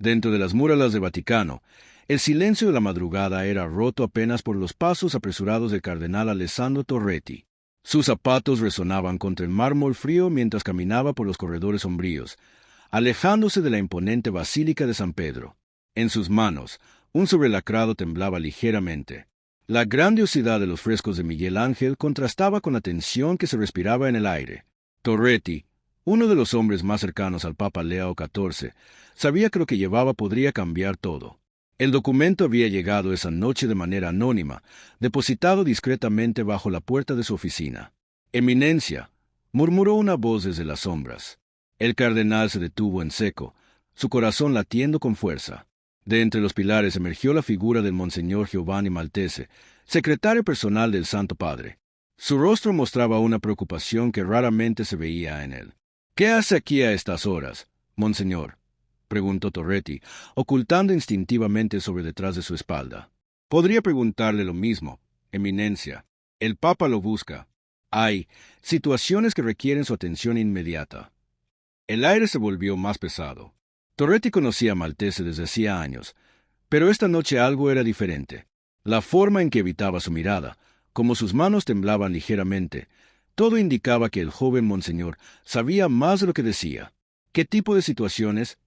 Dentro de las murallas del Vaticano, el silencio de la madrugada era roto apenas por los pasos apresurados del cardenal Alessandro Torretti. Sus zapatos resonaban contra el mármol frío mientras caminaba por los corredores sombríos, alejándose de la imponente Basílica de San Pedro. En sus manos, un sobrelacrado temblaba ligeramente. La grandiosidad de los frescos de Miguel Ángel contrastaba con la tensión que se respiraba en el aire. Torretti, uno de los hombres más cercanos al Papa Leo XIV, sabía que lo que llevaba podría cambiar todo. El documento había llegado esa noche de manera anónima, depositado discretamente bajo la puerta de su oficina. «Eminencia», murmuró una voz desde las sombras. El cardenal se detuvo en seco, su corazón latiendo con fuerza. De entre los pilares emergió la figura del Monseñor Giovanni Maltese, secretario personal del Santo Padre. Su rostro mostraba una preocupación que raramente se veía en él. «¿Qué hace aquí a estas horas, monseñor?», preguntó Torretti, ocultando instintivamente sobre detrás de su espalda. «Podría preguntarle lo mismo, Eminencia. El Papa lo busca. Hay situaciones que requieren su atención inmediata». El aire se volvió más pesado. Torretti conocía a Maltese desde hacía años, pero esta noche algo era diferente. La forma en que evitaba su mirada, como sus manos temblaban ligeramente, todo indicaba que el joven monseñor sabía más de lo que decía. «¿Qué tipo de situaciones?»,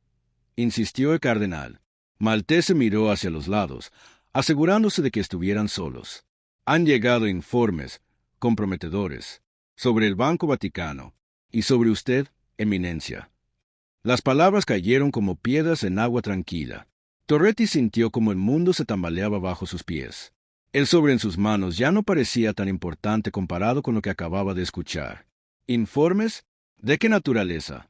insistió el cardenal. Maltese miró hacia los lados, asegurándose de que estuvieran solos. «Han llegado informes comprometedores sobre el Banco Vaticano y sobre usted, Eminencia». Las palabras cayeron como piedras en agua tranquila. Torretti sintió como el mundo se tambaleaba bajo sus pies. El sobre en sus manos ya no parecía tan importante comparado con lo que acababa de escuchar. «¿Informes? ¿De qué naturaleza?».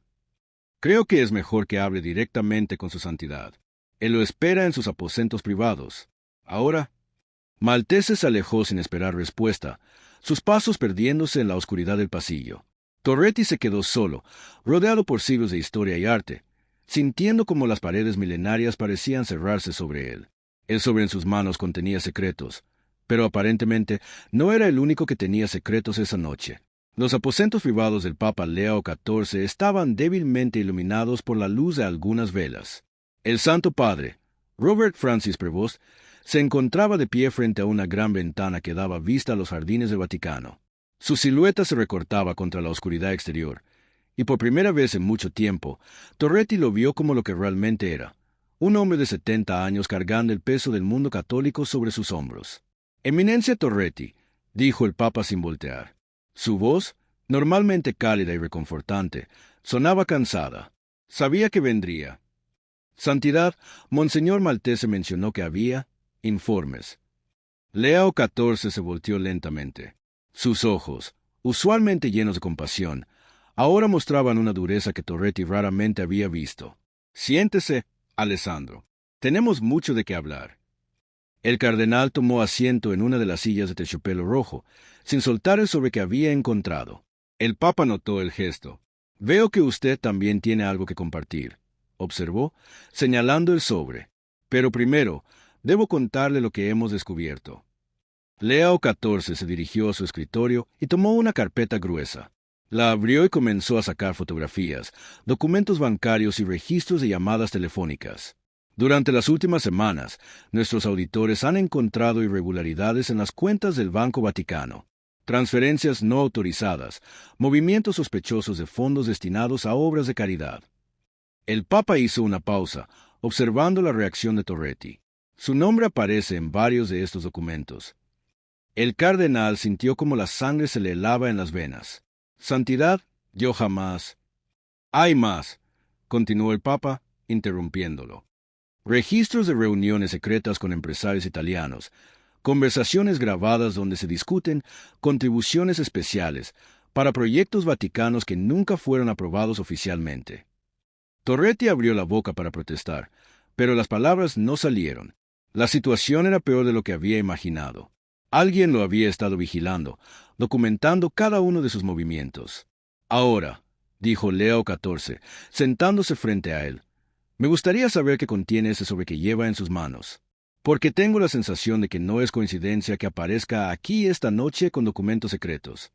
«Creo que es mejor que hable directamente con su santidad. Él lo espera en sus aposentos privados. Ahora». Maltese se alejó sin esperar respuesta, sus pasos perdiéndose en la oscuridad del pasillo. Torretti se quedó solo, rodeado por siglos de historia y arte, sintiendo como las paredes milenarias parecían cerrarse sobre él. El sobre en sus manos contenía secretos, pero aparentemente no era el único que tenía secretos esa noche. Los aposentos privados del Papa Leo XIV estaban débilmente iluminados por la luz de algunas velas. El Santo Padre, Robert Francis Prevost, se encontraba de pie frente a una gran ventana que daba vista a los jardines del Vaticano. Su silueta se recortaba contra la oscuridad exterior, y por primera vez en mucho tiempo, Torretti lo vio como lo que realmente era, un hombre de 70 años cargando el peso del mundo católico sobre sus hombros. «Eminencia Torretti», dijo el Papa sin voltear. Su voz, normalmente cálida y reconfortante, sonaba cansada. Sabía que vendría. «Santidad, Monseñor Maltese mencionó que había informes». Leo XIV se volteó lentamente. Sus ojos, usualmente llenos de compasión, ahora mostraban una dureza que Torretti raramente había visto. «Siéntese, Alessandro. Tenemos mucho de qué hablar». El cardenal tomó asiento en una de las sillas de terciopelo rojo, sin soltar el sobre que había encontrado. El Papa notó el gesto. «Veo que usted también tiene algo que compartir», observó, señalando el sobre. «Pero primero, debo contarle lo que hemos descubierto». Leo XIV se dirigió a su escritorio y tomó una carpeta gruesa. La abrió y comenzó a sacar fotografías, documentos bancarios y registros de llamadas telefónicas. Durante las últimas semanas, nuestros auditores han encontrado irregularidades en las cuentas del Banco Vaticano, transferencias no autorizadas, movimientos sospechosos de fondos destinados a obras de caridad. El Papa hizo una pausa, observando la reacción de Torretti. Su nombre aparece en varios de estos documentos. El cardenal sintió como la sangre se le helaba en las venas. «Santidad, yo jamás». «Hay más», continuó el Papa, interrumpiéndolo. «Registros de reuniones secretas con empresarios italianos, conversaciones grabadas donde se discuten contribuciones especiales para proyectos vaticanos que nunca fueron aprobados oficialmente». Torretti abrió la boca para protestar, pero las palabras no salieron. La situación era peor de lo que había imaginado. Alguien lo había estado vigilando, documentando cada uno de sus movimientos. «Ahora», dijo Leo XIV, sentándose frente a él, «me gustaría saber qué contiene ese sobre que lleva en sus manos, porque tengo la sensación de que no es coincidencia que aparezca aquí esta noche con documentos secretos».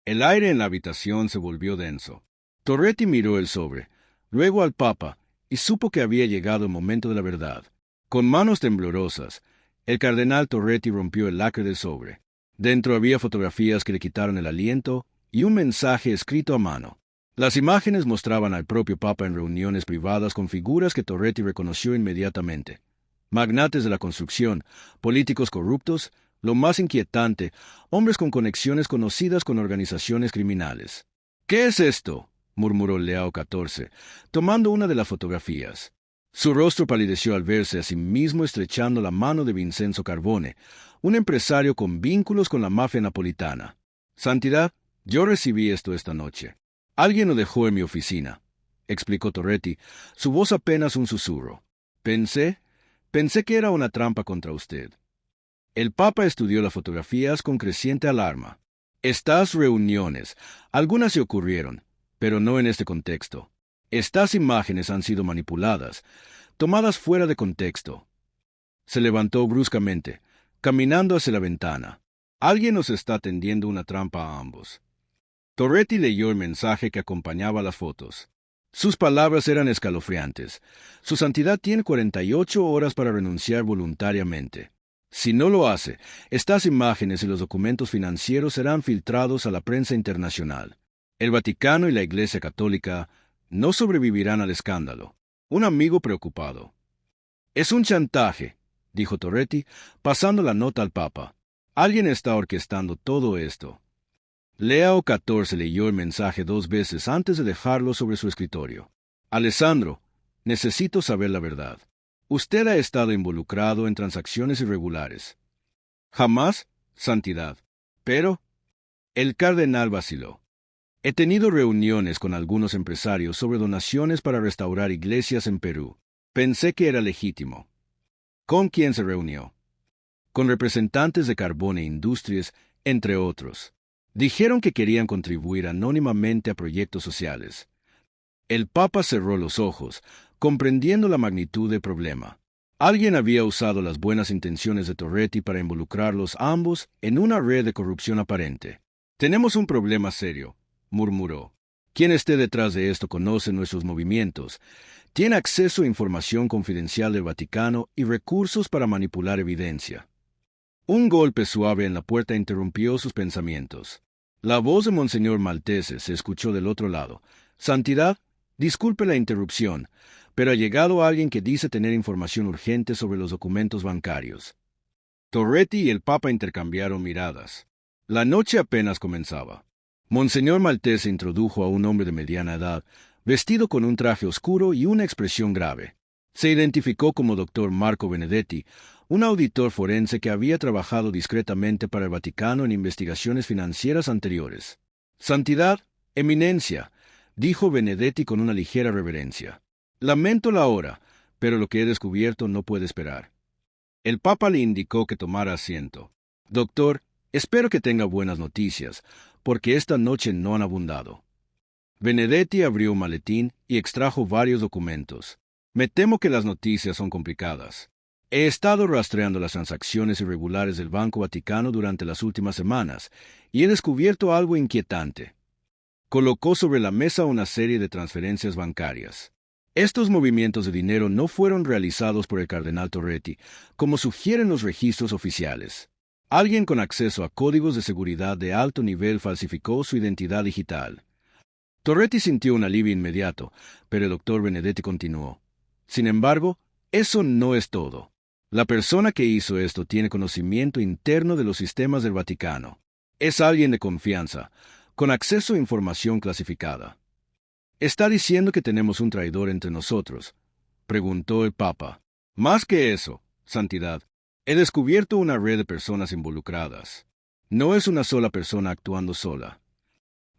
El aire en la habitación se volvió denso. Torretti miró el sobre, luego al Papa, y y supo que había llegado el momento de la verdad. Con manos temblorosas, el cardenal Torretti rompió el lacre del sobre. Dentro había fotografías que le quitaron el aliento y un mensaje escrito a mano. Las imágenes mostraban al propio Papa en reuniones privadas con figuras que Torretti reconoció inmediatamente. Magnates de la construcción, políticos corruptos, lo más inquietante, hombres con conexiones conocidas con organizaciones criminales. «¿Qué es esto?», murmuró Leao XIV, tomando una de las fotografías. Su rostro palideció al verse a sí mismo estrechando la mano de Vincenzo Carbone, un empresario con vínculos con la mafia napolitana. «Santidad, yo recibí esto esta noche. Alguien lo dejó en mi oficina», explicó Torretti, su voz apenas un susurro. Pensé que era una trampa contra usted». El Papa estudió las fotografías con creciente alarma. «Estas reuniones, algunas se ocurrieron, pero no en este contexto. Estas imágenes han sido manipuladas, tomadas fuera de contexto». Se levantó bruscamente, caminando hacia la ventana. «Alguien nos está tendiendo una trampa a ambos». Torretti leyó el mensaje que acompañaba las fotos. Sus palabras eran escalofriantes. «Su Santidad tiene 48 horas para renunciar voluntariamente. Si no lo hace, estas imágenes y los documentos financieros serán filtrados a la prensa internacional. El Vaticano y la Iglesia Católica no sobrevivirán al escándalo». Un amigo preocupado. «Es un chantaje», dijo Torretti, pasando la nota al Papa. «Alguien está orquestando todo esto». Leao XIV leyó el mensaje 2 veces antes de dejarlo sobre su escritorio. «Alessandro, necesito saber la verdad. Usted ha estado involucrado en transacciones irregulares». «Jamás, Santidad. Pero...» El cardenal vaciló. «He tenido reuniones con algunos empresarios sobre donaciones para restaurar iglesias en Perú. Pensé que era legítimo». «¿Con quién se reunió?» «Con representantes de Carbone Industries, entre otros. Dijeron que querían contribuir anónimamente a proyectos sociales». El Papa cerró los ojos, comprendiendo la magnitud del problema. Alguien había usado las buenas intenciones de Torretti para involucrarlos ambos en una red de corrupción aparente. «Tenemos un problema serio», murmuró. «Quien esté detrás de esto conoce nuestros movimientos, tiene acceso a información confidencial del Vaticano y recursos para manipular evidencia». Un golpe suave en la puerta interrumpió sus pensamientos. La voz de Monseñor Maltese se escuchó del otro lado. «Santidad, disculpe la interrupción, pero ha llegado alguien que dice tener información urgente sobre los documentos bancarios». Torretti y el Papa intercambiaron miradas. La noche apenas comenzaba. Monseñor Maltese introdujo a un hombre de mediana edad, vestido con un traje oscuro y una expresión grave. Se identificó como Dr. Marco Benedetti, un auditor forense que había trabajado discretamente para el Vaticano en investigaciones financieras anteriores. «Santidad, Eminencia», dijo Benedetti con una ligera reverencia. «Lamento la hora, pero lo que he descubierto no puede esperar». El Papa le indicó que tomara asiento. «Doctor, espero que tenga buenas noticias, porque esta noche no han abundado». Benedetti abrió un maletín y extrajo varios documentos. «Me temo que las noticias son complicadas. He estado rastreando las transacciones irregulares del Banco Vaticano durante las últimas semanas y he descubierto algo inquietante». Colocó sobre la mesa una serie de transferencias bancarias. Estos movimientos de dinero no fueron realizados por el cardenal Torretti, como sugieren los registros oficiales. Alguien con acceso a códigos de seguridad de alto nivel falsificó su identidad digital. Torretti sintió un alivio inmediato, pero el doctor Benedetti continuó. «Sin embargo, eso no es todo. La persona que hizo esto tiene conocimiento interno de los sistemas del Vaticano. Es alguien de confianza, con acceso a información clasificada». «¿Está diciendo que tenemos un traidor entre nosotros?», preguntó el Papa. «Más que eso, Santidad, he descubierto una red de personas involucradas. No es una sola persona actuando sola».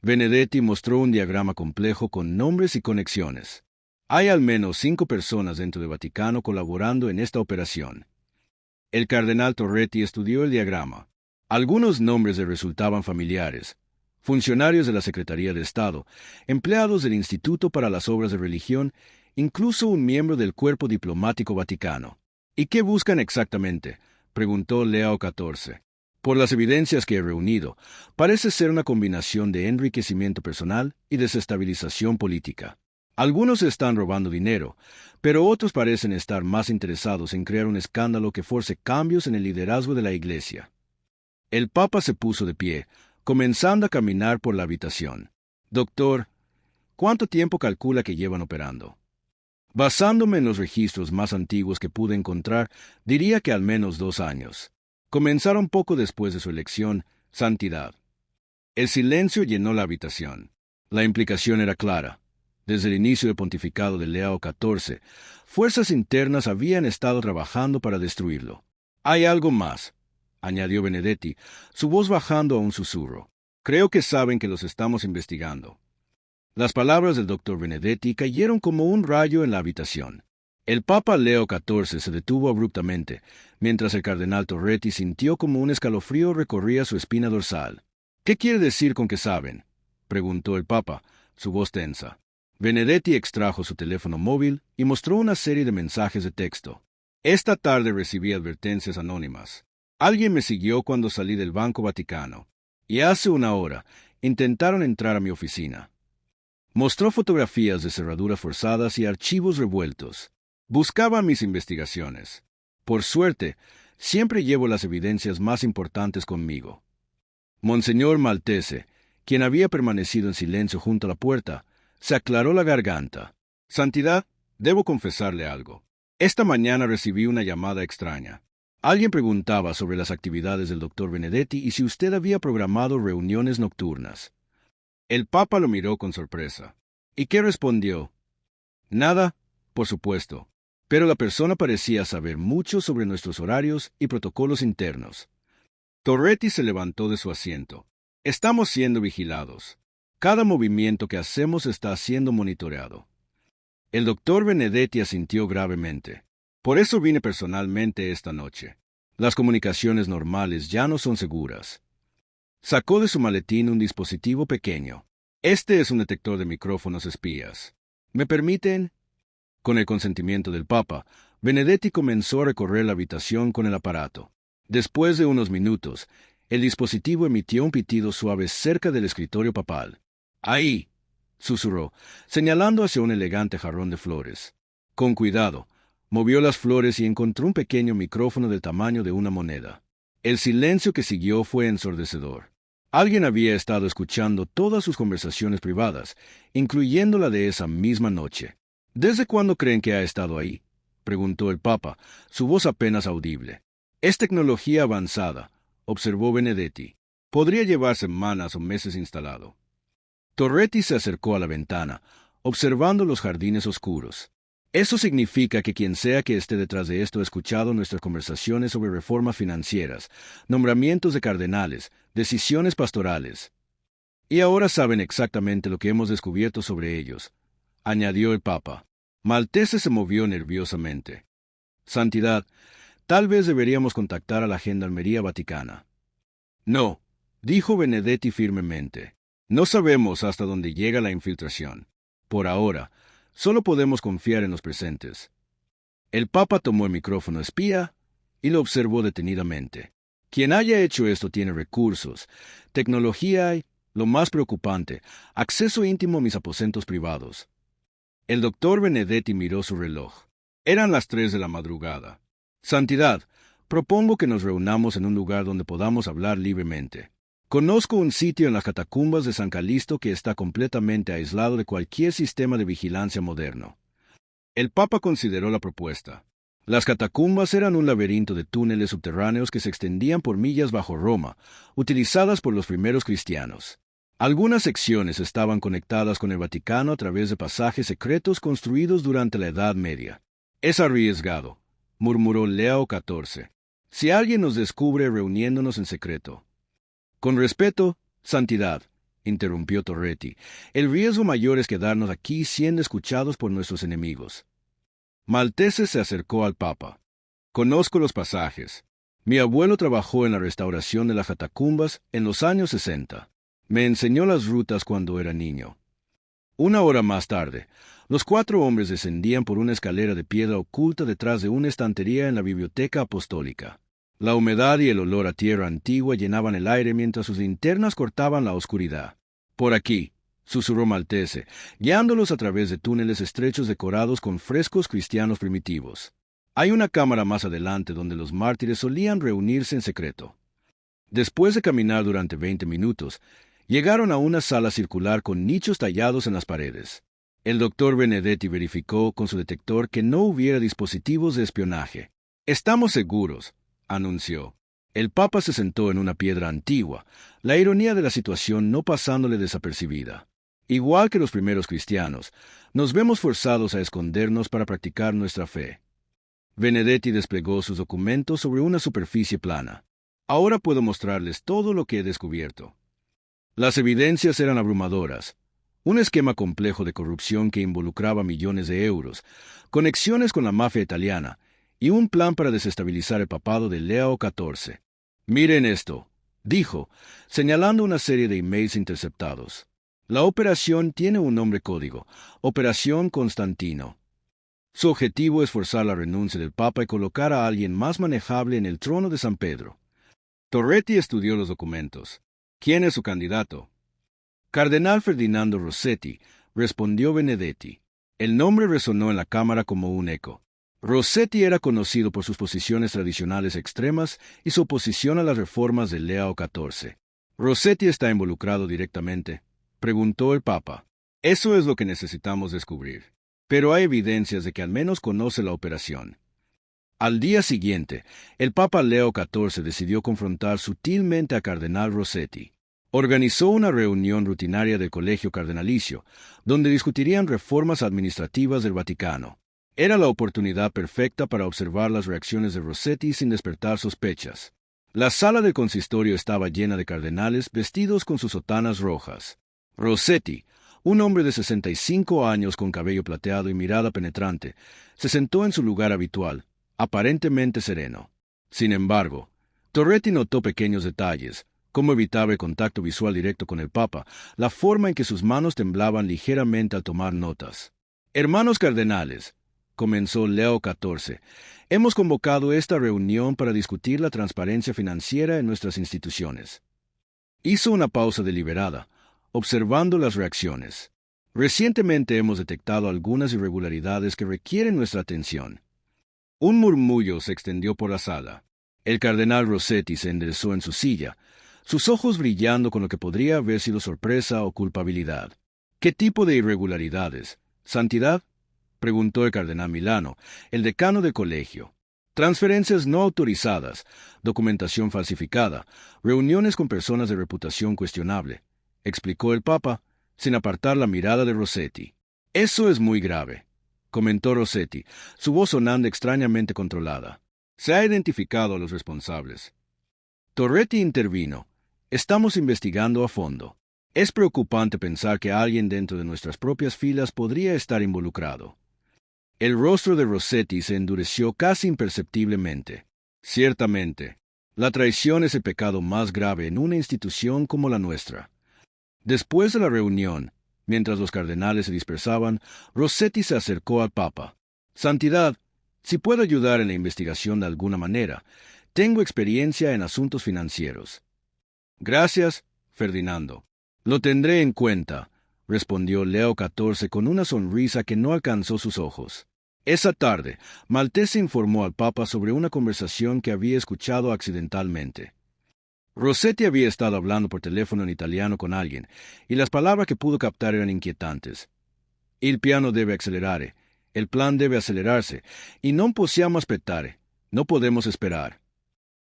Benedetti mostró un diagrama complejo con nombres y conexiones. «Hay al menos 5 personas dentro del Vaticano colaborando en esta operación». El cardenal Torretti estudió el diagrama. Algunos nombres le resultaban familiares: funcionarios de la Secretaría de Estado, empleados del Instituto para las Obras de Religión, incluso un miembro del Cuerpo Diplomático Vaticano. «¿Y qué buscan exactamente?», preguntó Leao XIV. «Por las evidencias que he reunido, parece ser una combinación de enriquecimiento personal y desestabilización política». Algunos están robando dinero, pero otros parecen estar más interesados en crear un escándalo que force cambios en el liderazgo de la iglesia. El Papa se puso de pie, comenzando a caminar por la habitación. Doctor, ¿cuánto tiempo calcula que llevan operando? Basándome en los registros más antiguos que pude encontrar, diría que al menos 2 años. Comenzaron poco después de su elección, Santidad. El silencio llenó la habitación. La implicación era clara. Desde el inicio del pontificado de Leo XIV, fuerzas internas habían estado trabajando para destruirlo. Hay algo más, añadió Benedetti, su voz bajando a un susurro. Creo que saben que los estamos investigando. Las palabras del doctor Benedetti cayeron como un rayo en la habitación. El Papa Leo XIV se detuvo abruptamente, mientras el cardenal Torretti sintió como un escalofrío recorría su espina dorsal. ¿Qué quiere decir con que saben?, preguntó el Papa, su voz tensa. Benedetti extrajo su teléfono móvil y mostró una serie de mensajes de texto. Esta tarde recibí advertencias anónimas. Alguien me siguió cuando salí del Banco Vaticano. Y hace 1 hora intentaron entrar a mi oficina. Mostró fotografías de cerraduras forzadas y archivos revueltos. Buscaba mis investigaciones. Por suerte, siempre llevo las evidencias más importantes conmigo. Monseñor Maltese, quien había permanecido en silencio junto a la puerta, se aclaró la garganta. Santidad, debo confesarle algo. Esta mañana recibí una llamada extraña. Alguien preguntaba sobre las actividades del doctor Benedetti y si usted había programado reuniones nocturnas. El Papa lo miró con sorpresa. ¿Y qué respondió? Nada, por supuesto. Pero la persona parecía saber mucho sobre nuestros horarios y protocolos internos. Torretti se levantó de su asiento. Estamos siendo vigilados. Cada movimiento que hacemos está siendo monitoreado. El doctor Benedetti asintió gravemente. Por eso vine personalmente esta noche. Las comunicaciones normales ya no son seguras. Sacó de su maletín un dispositivo pequeño. Este es un detector de micrófonos espías. ¿Me permiten? Con el consentimiento del Papa, Benedetti comenzó a recorrer la habitación con el aparato. Después de unos minutos, el dispositivo emitió un pitido suave cerca del escritorio papal. «Ahí», susurró, señalando hacia un elegante jarrón de flores. Con cuidado, movió las flores y encontró un pequeño micrófono del tamaño de una moneda. El silencio que siguió fue ensordecedor. Alguien había estado escuchando todas sus conversaciones privadas, incluyendo la de esa misma noche. ¿Desde cuándo creen que ha estado ahí?, preguntó el Papa, su voz apenas audible. Es tecnología avanzada, observó Benedetti. Podría llevar semanas o meses instalado. Torretti se acercó a la ventana, observando los jardines oscuros. Eso significa que quien sea que esté detrás de esto ha escuchado nuestras conversaciones sobre reformas financieras, nombramientos de cardenales, decisiones pastorales. Y ahora saben exactamente lo que hemos descubierto sobre ellos, añadió el Papa. Maltese se movió nerviosamente. Santidad, tal vez deberíamos contactar a la Gendarmería Vaticana. No, dijo Benedetti firmemente. No sabemos hasta dónde llega la infiltración. Por ahora, solo podemos confiar en los presentes. El Papa tomó el micrófono espía y lo observó detenidamente. Quien haya hecho esto tiene recursos, tecnología y, lo más preocupante, acceso íntimo a mis aposentos privados. El doctor Benedetti miró su reloj. Eran las 3 de la madrugada. Santidad, propongo que nos reunamos en un lugar donde podamos hablar libremente. Conozco un sitio en las catacumbas de San Calixto que está completamente aislado de cualquier sistema de vigilancia moderno. El Papa consideró la propuesta. Las catacumbas eran un laberinto de túneles subterráneos que se extendían por millas bajo Roma, utilizadas por los primeros cristianos. Algunas secciones estaban conectadas con el Vaticano a través de pasajes secretos construidos durante la Edad Media. Es arriesgado, murmuró Leo XIV. Si alguien nos descubre reuniéndonos en secreto. Con respeto, Santidad, interrumpió Torretti, el riesgo mayor es quedarnos aquí siendo escuchados por nuestros enemigos. Maltese se acercó al Papa. Conozco los pasajes. Mi abuelo trabajó en la restauración de las catacumbas en los años 60. Me enseñó las rutas cuando era niño. 1 hora más tarde, los 4 hombres descendían por una escalera de piedra oculta detrás de una estantería en la biblioteca apostólica. La humedad y el olor a tierra antigua llenaban el aire mientras sus linternas cortaban la oscuridad. Por aquí, susurró Maltese, guiándolos a través de túneles estrechos decorados con frescos cristianos primitivos. Hay una cámara más adelante donde los mártires solían reunirse en secreto. Después de caminar durante 20 minutos, llegaron a una sala circular con nichos tallados en las paredes. El doctor Benedetti verificó con su detector que no hubiera dispositivos de espionaje. «Estamos seguros», anunció. El Papa se sentó en una piedra antigua, la ironía de la situación no pasándole desapercibida. Igual que los primeros cristianos, nos vemos forzados a escondernos para practicar nuestra fe. Benedetti desplegó sus documentos sobre una superficie plana. «Ahora puedo mostrarles todo lo que he descubierto». Las evidencias eran abrumadoras. Un esquema complejo de corrupción que involucraba millones de euros, conexiones con la mafia italiana y un plan para desestabilizar el papado de Leo XIV. «Miren esto», dijo, señalando una serie de emails interceptados. La operación tiene un nombre código, Operación Constantino. Su objetivo es forzar la renuncia del Papa y colocar a alguien más manejable en el trono de San Pedro. Torretti estudió los documentos. «¿Quién es su candidato?» «Cardenal Ferdinando Rossetti», respondió Benedetti. El nombre resonó en la cámara como un eco. Rossetti era conocido por sus posiciones tradicionales extremas y su oposición a las reformas de Leo XIV. «¿Rossetti está involucrado directamente?», preguntó el Papa. «Eso es lo que necesitamos descubrir. Pero hay evidencias de que al menos conoce la operación». Al día siguiente, el Papa Leo XIV decidió confrontar sutilmente a Cardenal Rossetti. Organizó una reunión rutinaria del Colegio Cardenalicio, donde discutirían reformas administrativas del Vaticano. Era la oportunidad perfecta para observar las reacciones de Rossetti sin despertar sospechas. La sala del consistorio estaba llena de cardenales vestidos con sus sotanas rojas. Rossetti, un hombre de 65 años con cabello plateado y mirada penetrante, se sentó en su lugar habitual, aparentemente sereno. Sin embargo, Torretti notó pequeños detalles, cómo evitaba el contacto visual directo con el Papa, la forma en que sus manos temblaban ligeramente al tomar notas. «Hermanos cardenales», comenzó Leo XIV, «hemos convocado esta reunión para discutir la transparencia financiera en nuestras instituciones». Hizo una pausa deliberada, observando las reacciones. «Recientemente hemos detectado algunas irregularidades que requieren nuestra atención». Un murmullo se extendió por la sala. El cardenal Rossetti se enderezó en su silla, sus ojos brillando con lo que podría haber sido sorpresa o culpabilidad. «¿Qué tipo de irregularidades? ¿Santidad?», preguntó el cardenal Milano, el decano del colegio. «Transferencias no autorizadas, documentación falsificada, reuniones con personas de reputación cuestionable», explicó el Papa, sin apartar la mirada de Rossetti. «Eso es muy grave», comentó Rossetti, su voz sonando extrañamente controlada. «Se ha identificado a los responsables». Torretti intervino. «Estamos investigando a fondo. Es preocupante pensar que alguien dentro de nuestras propias filas podría estar involucrado». El rostro de Rossetti se endureció casi imperceptiblemente. «Ciertamente, la traición es el pecado más grave en una institución como la nuestra». Después de la reunión, mientras los cardenales se dispersaban, Rossetti se acercó al Papa. «Santidad, si puedo ayudar en la investigación de alguna manera, tengo experiencia en asuntos financieros». «Gracias, Ferdinando. Lo tendré en cuenta», respondió Leo XIV con una sonrisa que no alcanzó sus ojos. Esa tarde, Maltese informó al Papa sobre una conversación que había escuchado accidentalmente. Rossetti había estado hablando por teléfono en italiano con alguien, y las palabras que pudo captar eran inquietantes. «Il piano deve accelerare», el plan debe acelerarse, y non possiamo aspettare, no podemos esperar.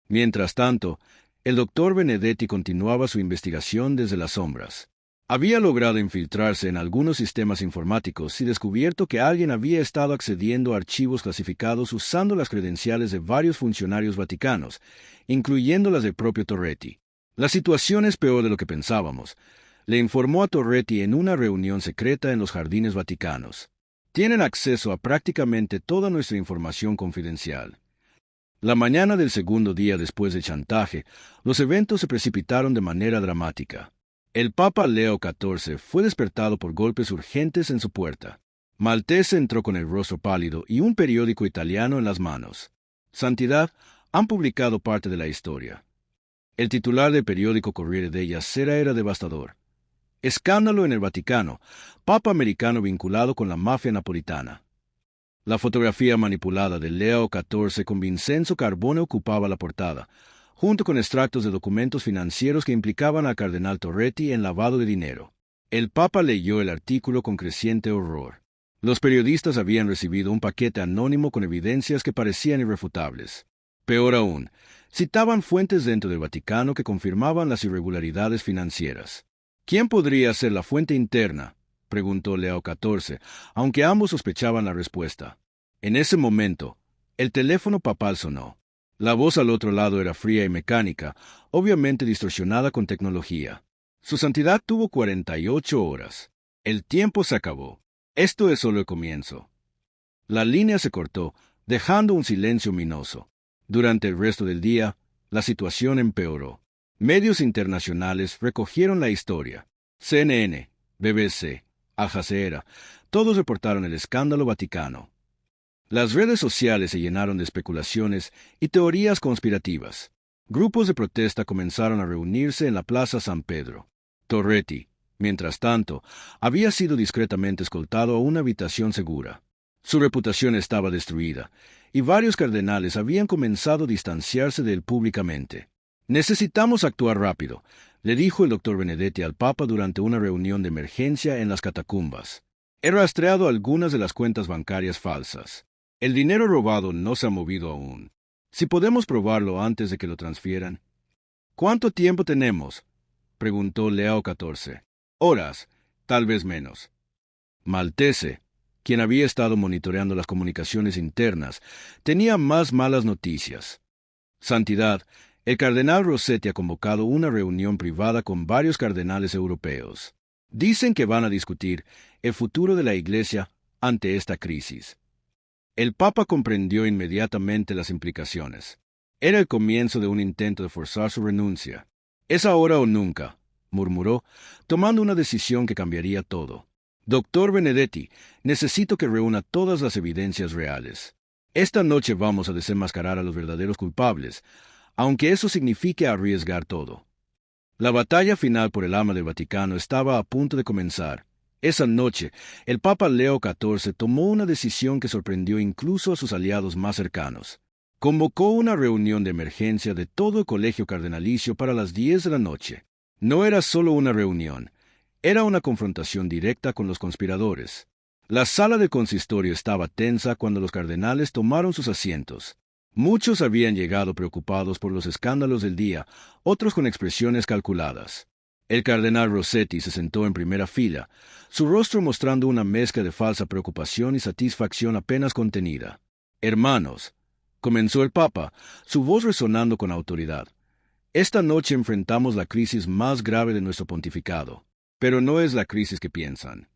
Mientras tanto, el doctor Benedetti continuaba su investigación desde las sombras. Había logrado infiltrarse en algunos sistemas informáticos y descubierto que alguien había estado accediendo a archivos clasificados usando las credenciales de varios funcionarios vaticanos, incluyendo las del propio Torretti. «La situación es peor de lo que pensábamos», le informó a Torretti en una reunión secreta en los jardines vaticanos. «Tienen acceso a prácticamente toda nuestra información confidencial». La mañana del segundo día después del chantaje, los eventos se precipitaron de manera dramática. El Papa Leo XIV fue despertado por golpes urgentes en su puerta. Maltese entró con el rostro pálido y un periódico italiano en las manos. «Santidad, han publicado parte de la historia». El titular del periódico Corriere della Sera era devastador. Escándalo en el Vaticano. Papa americano vinculado con la mafia napolitana. La fotografía manipulada de Leo XIV con Vincenzo Carbone ocupaba la portada, junto con extractos de documentos financieros que implicaban al cardenal Torretti en lavado de dinero. El Papa leyó el artículo con creciente horror. Los periodistas habían recibido un paquete anónimo con evidencias que parecían irrefutables. Peor aún, citaban fuentes dentro del Vaticano que confirmaban las irregularidades financieras. ¿Quién podría ser la fuente interna?, preguntó Leo XIV, aunque ambos sospechaban la respuesta. En ese momento, el teléfono papal sonó. La voz al otro lado era fría y mecánica, obviamente distorsionada con tecnología. Su santidad tuvo 48 horas. El tiempo se acabó. Esto es solo el comienzo. La línea se cortó, dejando un silencio ominoso. Durante el resto del día, la situación empeoró. Medios internacionales recogieron la historia. CNN, BBC, Al Jazeera, todos reportaron el escándalo vaticano. Las redes sociales se llenaron de especulaciones y teorías conspirativas. Grupos de protesta comenzaron a reunirse en la Plaza San Pedro. Torretti, mientras tanto, había sido discretamente escoltado a una habitación segura. Su reputación estaba destruida, y varios cardenales habían comenzado a distanciarse de él públicamente. «Necesitamos actuar rápido», le dijo el doctor Benedetti al Papa durante una reunión de emergencia en las catacumbas. «He rastreado algunas de las cuentas bancarias falsas. El dinero robado no se ha movido aún. Si podemos probarlo antes de que lo transfieran». «¿Cuánto tiempo tenemos?», preguntó Leo XIV. «Horas, tal vez menos». Maltese, quien había estado monitoreando las comunicaciones internas, tenía más malas noticias. «Santidad, el cardenal Rossetti ha convocado una reunión privada con varios cardenales europeos. Dicen que van a discutir el futuro de la Iglesia ante esta crisis». El Papa comprendió inmediatamente las implicaciones. Era el comienzo de un intento de forzar su renuncia. «Es ahora o nunca», murmuró, tomando una decisión que cambiaría todo. «Doctor Benedetti, necesito que reúna todas las evidencias reales. Esta noche vamos a desenmascarar a los verdaderos culpables, aunque eso signifique arriesgar todo». La batalla final por el alma del Vaticano estaba a punto de comenzar. Esa noche, el Papa Leo XIV tomó una decisión que sorprendió incluso a sus aliados más cercanos. Convocó una reunión de emergencia de todo el colegio cardenalicio para las 10 de la noche. No era solo una reunión, era una confrontación directa con los conspiradores. La sala del consistorio estaba tensa cuando los cardenales tomaron sus asientos. Muchos habían llegado preocupados por los escándalos del día, otros con expresiones calculadas. El cardenal Rossetti se sentó en primera fila, su rostro mostrando una mezcla de falsa preocupación y satisfacción apenas contenida. «Hermanos», comenzó el Papa, su voz resonando con autoridad, «esta noche enfrentamos la crisis más grave de nuestro pontificado, pero no es la crisis que piensan».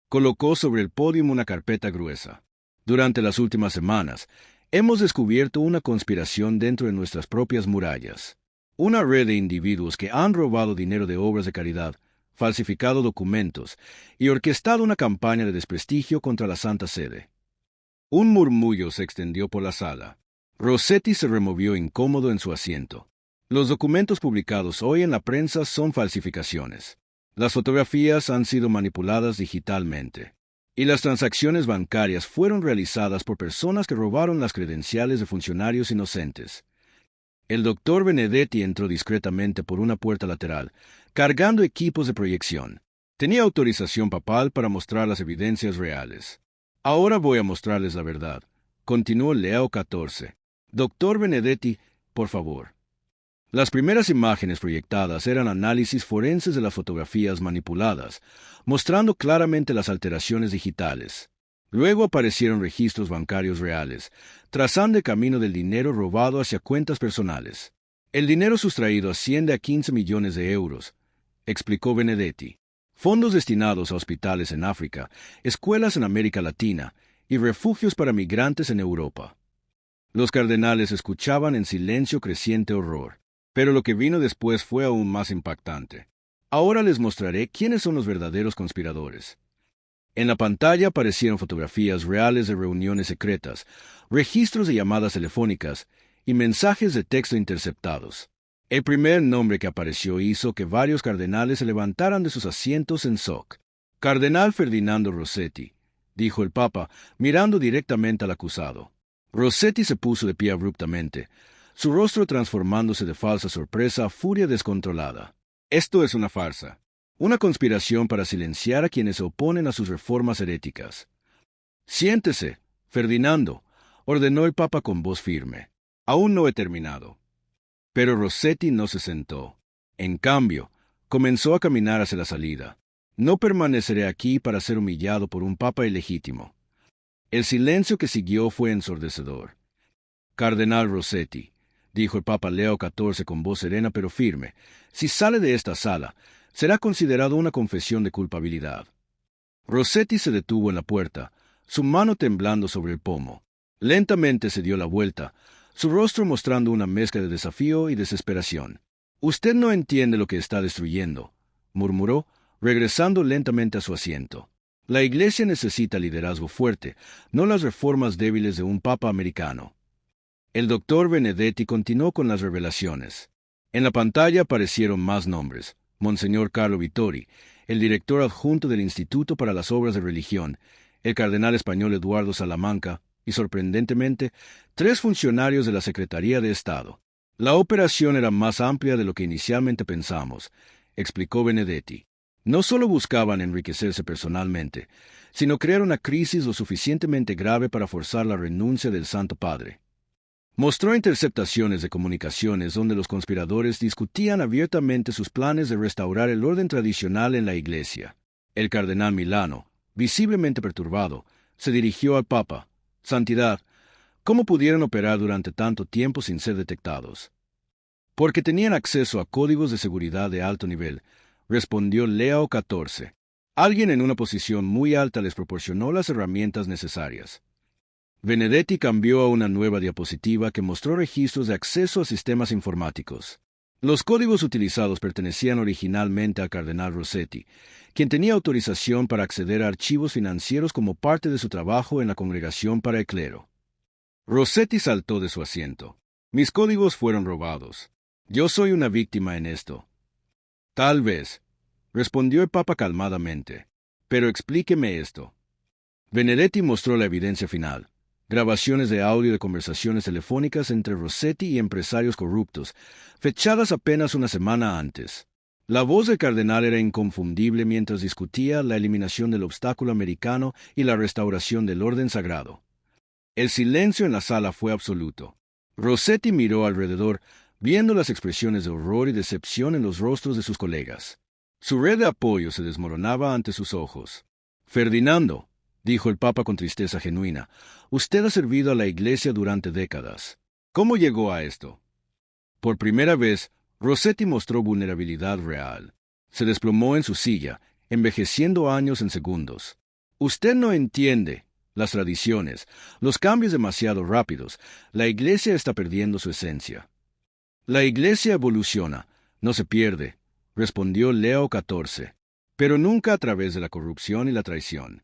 Colocó sobre el podio una carpeta gruesa. «Durante las últimas semanas, hemos descubierto una conspiración dentro de nuestras propias murallas. Una red de individuos que han robado dinero de obras de caridad, falsificado documentos y orquestado una campaña de desprestigio contra la Santa Sede». Un murmullo se extendió por la sala. Rossetti se removió incómodo en su asiento. «Los documentos publicados hoy en la prensa son falsificaciones. Las fotografías han sido manipuladas digitalmente. Y las transacciones bancarias fueron realizadas por personas que robaron las credenciales de funcionarios inocentes». El doctor Benedetti entró discretamente por una puerta lateral, cargando equipos de proyección. Tenía autorización papal para mostrar las evidencias reales. «Ahora voy a mostrarles la verdad», continuó Leo XIV. «Doctor Benedetti, por favor». Las primeras imágenes proyectadas eran análisis forenses de las fotografías manipuladas, mostrando claramente las alteraciones digitales. Luego aparecieron registros bancarios reales, trazando el camino del dinero robado hacia cuentas personales. «El dinero sustraído asciende a 15 millones de euros», explicó Benedetti. «Fondos destinados a hospitales en África, escuelas en América Latina y refugios para migrantes en Europa». Los cardenales escuchaban en silencio creciente horror, pero lo que vino después fue aún más impactante. «Ahora les mostraré quiénes son los verdaderos conspiradores». En la pantalla aparecieron fotografías reales de reuniones secretas, registros de llamadas telefónicas y mensajes de texto interceptados. El primer nombre que apareció hizo que varios cardenales se levantaran de sus asientos en shock. «Cardenal Ferdinando Rossetti», dijo el Papa, mirando directamente al acusado. Rossetti se puso de pie abruptamente, su rostro transformándose de falsa sorpresa a furia descontrolada. «Esto es una farsa, una conspiración para silenciar a quienes se oponen a sus reformas heréticas». «Siéntese, Ferdinando», ordenó el Papa con voz firme. «Aún no he terminado». Pero Rossetti no se sentó. En cambio, comenzó a caminar hacia la salida. «No permaneceré aquí para ser humillado por un papa ilegítimo». El silencio que siguió fue ensordecedor. «Cardenal Rossetti», dijo el Papa Leo XIV con voz serena pero firme, «si sale de esta sala, será considerado una confesión de culpabilidad». Rossetti se detuvo en la puerta, su mano temblando sobre el pomo. Lentamente se dio la vuelta, su rostro mostrando una mezcla de desafío y desesperación. «Usted no entiende lo que está destruyendo», murmuró, regresando lentamente a su asiento. «La Iglesia necesita liderazgo fuerte, no las reformas débiles de un papa americano». El doctor Benedetti continuó con las revelaciones. En la pantalla aparecieron más nombres: Monseñor Carlo Vittori, el director adjunto del Instituto para las Obras de Religión, el cardenal español Eduardo Salamanca, y sorprendentemente, 3 funcionarios de la Secretaría de Estado. «La operación era más amplia de lo que inicialmente pensamos», explicó Benedetti. «No solo buscaban enriquecerse personalmente, sino crear una crisis lo suficientemente grave para forzar la renuncia del Santo Padre». Mostró interceptaciones de comunicaciones donde los conspiradores discutían abiertamente sus planes de restaurar el orden tradicional en la Iglesia. El cardenal Milano, visiblemente perturbado, se dirigió al Papa. «Santidad, ¿cómo pudieron operar durante tanto tiempo sin ser detectados?» «Porque tenían acceso a códigos de seguridad de alto nivel», respondió Leo XIV. «Alguien en una posición muy alta les proporcionó las herramientas necesarias». Benedetti cambió a una nueva diapositiva que mostró registros de acceso a sistemas informáticos. Los códigos utilizados pertenecían originalmente al cardenal Rossetti, quien tenía autorización para acceder a archivos financieros como parte de su trabajo en la Congregación para el Clero. Rossetti saltó de su asiento. «Mis códigos fueron robados. Yo soy una víctima en esto». «Tal vez», respondió el Papa calmadamente. «Pero explíqueme esto». Benedetti mostró la evidencia final. Grabaciones de audio de conversaciones telefónicas entre Rossetti y empresarios corruptos, fechadas apenas una semana antes. La voz del cardenal era inconfundible mientras discutía la eliminación del obstáculo americano y la restauración del orden sagrado. El silencio en la sala fue absoluto. Rossetti miró alrededor, viendo las expresiones de horror y decepción en los rostros de sus colegas. Su red de apoyo se desmoronaba ante sus ojos. «Ferdinando», dijo el Papa con tristeza genuina, «usted ha servido a la Iglesia durante décadas. ¿Cómo llegó a esto?» Por primera vez, Rossetti mostró vulnerabilidad real. Se desplomó en su silla, envejeciendo años en segundos. «Usted no entiende las tradiciones, los cambios demasiado rápidos. La Iglesia está perdiendo su esencia». «La Iglesia evoluciona, no se pierde», respondió Leo XIV, «pero nunca a través de la corrupción y la traición».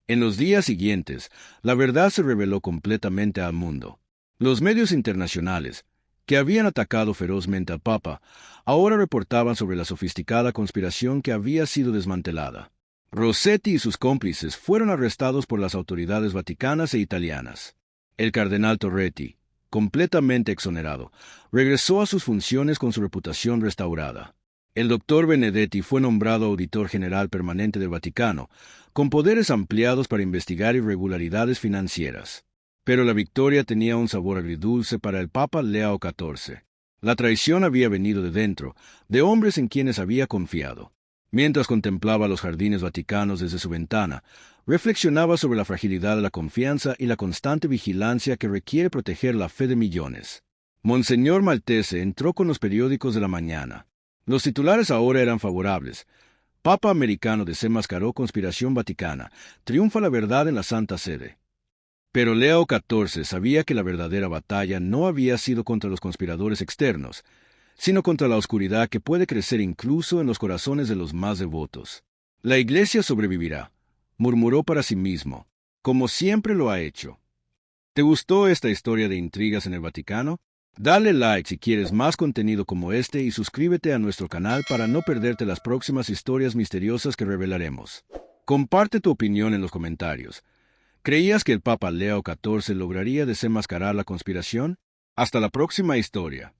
En los días siguientes, la verdad se reveló completamente al mundo. Los medios internacionales, que habían atacado ferozmente al Papa, ahora reportaban sobre la sofisticada conspiración que había sido desmantelada. Rossetti y sus cómplices fueron arrestados por las autoridades vaticanas e italianas. El cardenal Torretti, completamente exonerado, regresó a sus funciones con su reputación restaurada. El doctor Benedetti fue nombrado auditor general permanente del Vaticano, con poderes ampliados para investigar irregularidades financieras. Pero la victoria tenía un sabor agridulce para el Papa Leo XIV. La traición había venido de dentro, de hombres en quienes había confiado. Mientras contemplaba los jardines vaticanos desde su ventana, reflexionaba sobre la fragilidad de la confianza y la constante vigilancia que requiere proteger la fe de millones. Monseñor Maltese entró con los periódicos de la mañana. Los titulares ahora eran favorables. Papa americano desenmascaró conspiración vaticana. Triunfa la verdad en la Santa Sede. Pero Leo XIV sabía que la verdadera batalla no había sido contra los conspiradores externos, sino contra la oscuridad que puede crecer incluso en los corazones de los más devotos. «La Iglesia sobrevivirá», murmuró para sí mismo, «como siempre lo ha hecho». «¿Te gustó esta historia de intrigas en el Vaticano?», Dale like si quieres más contenido como este y suscríbete a nuestro canal para no perderte las próximas historias misteriosas que revelaremos. Comparte tu opinión en los comentarios. ¿Creías que el Papa Leo XIV lograría desenmascarar la conspiración? Hasta la próxima historia.